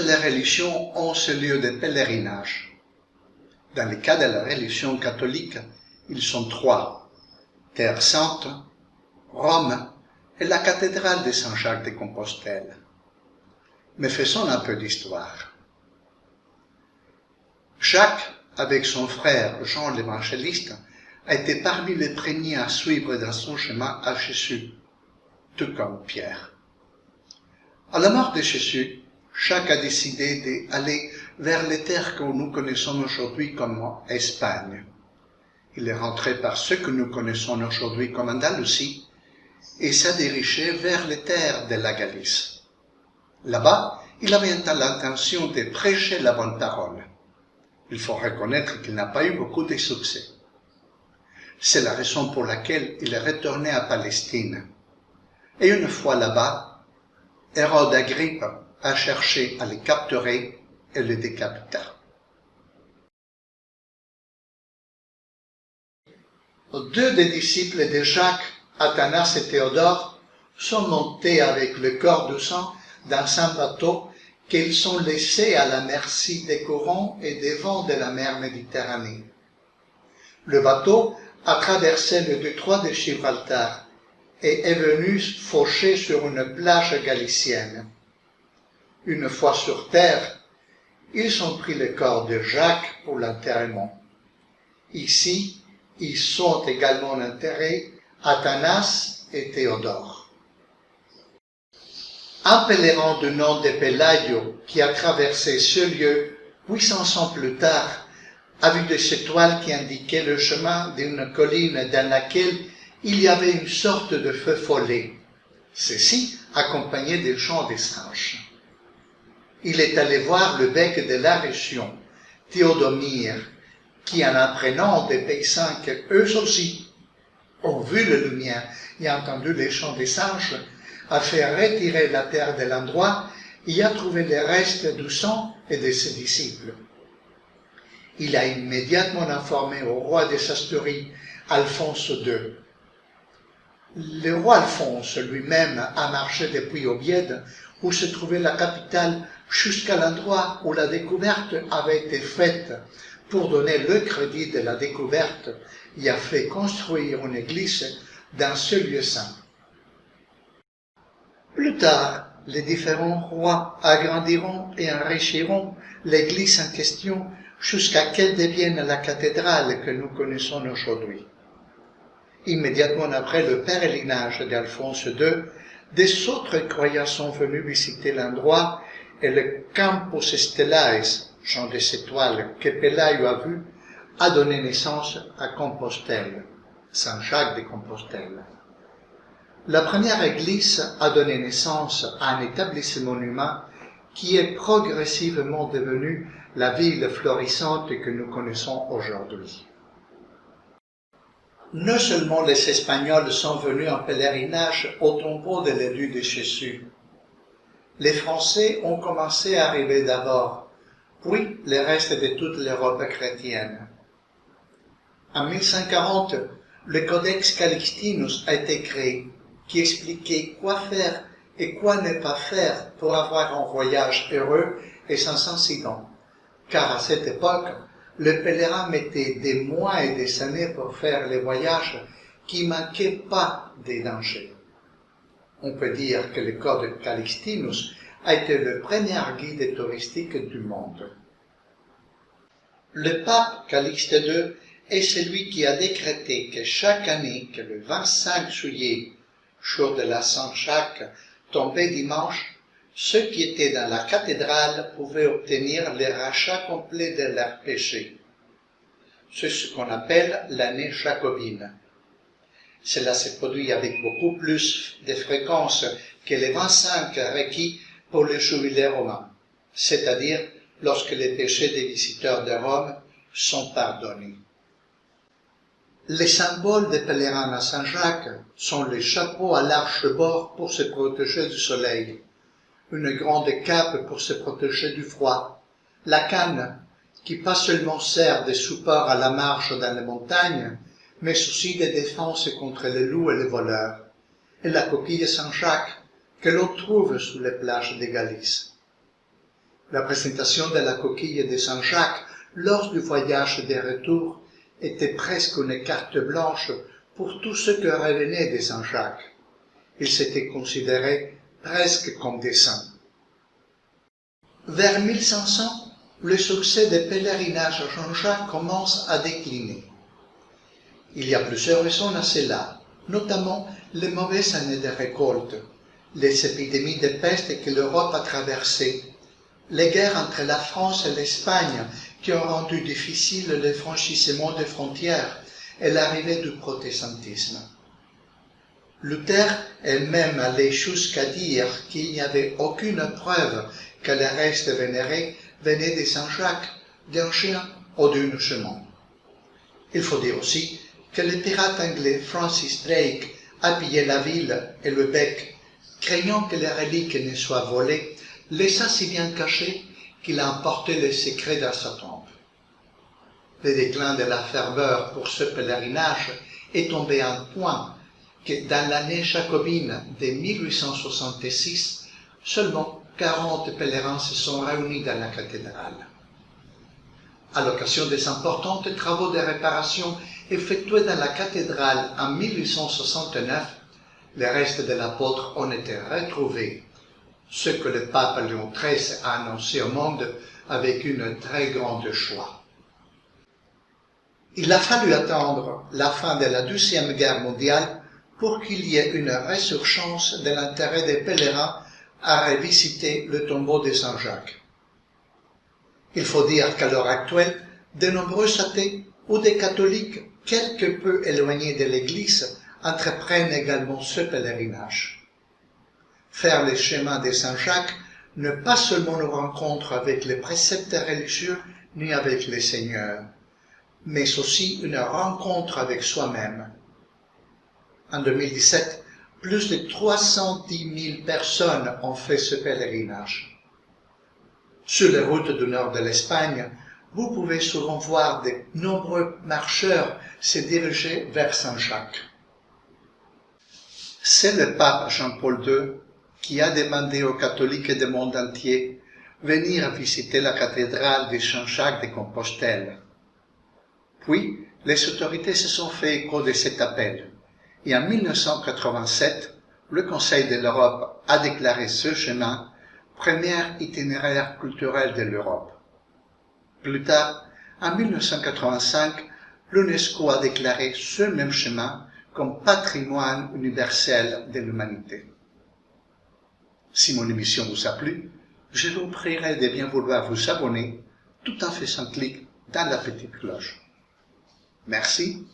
les religions ont ce lieu de pèlerinage. Dans le cas de la religion catholique, ils sont trois: Terre Sainte, Rome et la cathédrale de Saint-Jacques de Compostelle. Mais faisons un peu d'histoire. Jacques, avec son frère Jean l'Évangéliste, a été parmi les premiers à suivre dans son chemin à Jésus, tout comme Pierre. À la mort de Jésus, Jacques a décidé d'aller vers les terres que nous connaissons aujourd'hui comme Espagne. Il est rentré par ce que nous connaissons aujourd'hui comme Andalousie et s'est dirigé vers les terres de la Galice. Là-bas, il avait l'intention de prêcher la bonne parole. Il faut reconnaître qu'il n'a pas eu beaucoup de succès. C'est la raison pour laquelle il est retourné à Palestine. Et une fois là-bas, Hérode Agrippe a cherché à le capturer et le décapita. Deux des disciples de Jacques, Athanas et Théodore, sont montés avec le corps du sang dans un bateau qu'ils sont laissés à la merci des courants et des vents de la mer Méditerranée. Le bateau a traversé le détroit de Gibraltar et est venu faucher sur une plage galicienne. Une fois sur terre, ils ont pris le corps de Jacques pour l'enterrement. Ici, ils sont également enterrés Athanas et Théodore. Un pèlerin du nom de Pelayo, qui a traversé ce lieu 800 ans plus tard, a vu des étoiles qui indiquaient le chemin d'une colline dans laquelle il y avait une sorte de feu follet, ceci accompagné des chants des singes. Il est allé voir le bec de la région, Théodomire, qui en apprenant des paysans qu'eux aussi ont vu la lumière et entendu les chants des singes, a fait retirer la terre de l'endroit et y a trouvé les restes du sang et de ses disciples. Il a immédiatement informé au roi des Asturies, Alphonse II. Le roi Alphonse lui-même a marché depuis Obiède, où se trouvait la capitale, jusqu'à l'endroit où la découverte avait été faite, pour donner le crédit de la découverte, et a fait construire une église dans ce lieu saint. Plus tard, les différents rois agrandiront et enrichiront l'église en question jusqu'à qu'elle devienne la cathédrale que nous connaissons aujourd'hui. Immédiatement après le pèlerinage d'Alphonse II, des autres croyants sont venus visiter l'endroit et le Campus Stellae, champ des étoiles que Pelayo a vu, a donné naissance à Compostelle, Saint-Jacques de Compostelle. La première église a donné naissance à un établissement humain qui est progressivement devenu la ville florissante que nous connaissons aujourd'hui. Non seulement les Espagnols sont venus en pèlerinage au tombeau de l'élu de Jésus, les Français ont commencé à arriver d'abord, puis le reste de toute l'Europe chrétienne. En 1140, le Codex Calixtinus a été créé, qui expliquait quoi faire et quoi ne pas faire pour avoir un voyage heureux et sans incident, car à cette époque, le pèlerin mettait des mois et des années pour faire les voyages qui manquaient pas des dangers. On peut dire que le Code Calixtinus a été le premier guide touristique du monde. Le pape Calixte II est celui qui a décrété que chaque année que le 25 juillet, jour de la Saint-Jacques, tombait dimanche, ceux qui étaient dans la cathédrale pouvaient obtenir le rachat complet de leurs péchés. C'est ce qu'on appelle l'année jacobine. Cela se produit avec beaucoup plus de fréquence que les 25 requis pour le jubilé romain, c'est-à-dire lorsque les péchés des visiteurs de Rome sont pardonnés. Les symboles des pèlerins à Saint-Jacques sont les chapeaux à large bord pour se protéger du soleil, une grande cape pour se protéger du froid, la canne qui pas seulement sert de support à la marche dans les montagnes, mais aussi de défense contre les loups et les voleurs, et la coquille de Saint-Jacques que l'on trouve sous les plages de Galice. La présentation de la coquille de Saint-Jacques lors du voyage de retour était presque une carte blanche pour tous ceux qui revenaient de Saint-Jacques. Ils s'étaient considérés presque comme des saints. Vers 1500, le succès des pèlerinages à Saint-Jacques commence à décliner. Il y a plusieurs raisons à cela, notamment les mauvaises années de récolte, les épidémies de peste que l'Europe a traversées, les guerres entre la France et l'Espagne qui ont rendu difficile le franchissement des frontières et l'arrivée du protestantisme. Luther est même allé jusqu'à dire qu'il n'y avait aucune preuve que le reste vénéré venait de Saint-Jacques, d'un chien ou d'une chemin. Il faut dire aussi que le pirate anglais Francis Drake a pillé la ville et le bec, craignant que les reliques ne soient volées, laissa si bien caché qu'il a emporté les secrets dans sa tombe. Le déclin de la ferveur pour ce pèlerinage est tombé à un point que dans l'année jacobine de 1866, seulement 40 pèlerins se sont réunis dans la cathédrale. À l'occasion des importants travaux de réparation effectués dans la cathédrale en 1869, les restes de l'apôtre ont été retrouvés, ce que le pape Léon XIII a annoncé au monde avec une très grande joie. Il a fallu attendre la fin de la Deuxième Guerre mondiale pour qu'il y ait une résurgence de l'intérêt des pèlerins à revisiter le tombeau de Saint-Jacques. Il faut dire qu'à l'heure actuelle, de nombreux athées ou des catholiques quelque peu éloignés de l'Église entreprennent également ce pèlerinage. Faire le chemin de Saint-Jacques ne pas seulement une rencontre avec les préceptes religieux ni avec le Seigneur, mais aussi une rencontre avec soi-même. En 2017, plus de 310 000 personnes ont fait ce pèlerinage. Sur les routes du nord de l'Espagne, vous pouvez souvent voir de nombreux marcheurs se diriger vers Saint-Jacques. C'est le pape Jean-Paul II qui a demandé aux catholiques du monde entier de venir visiter la cathédrale de Saint-Jacques de Compostelle. Puis, les autorités se sont fait écho de cet appel, et en 1987, le Conseil de l'Europe a déclaré ce chemin premier itinéraire culturel de l'Europe. Plus tard, en 1985, l'UNESCO a déclaré ce même chemin comme patrimoine universel de l'humanité. Si mon émission vous a plu, je vous prierai de bien vouloir vous abonner tout en faisant clic dans la petite cloche. Merci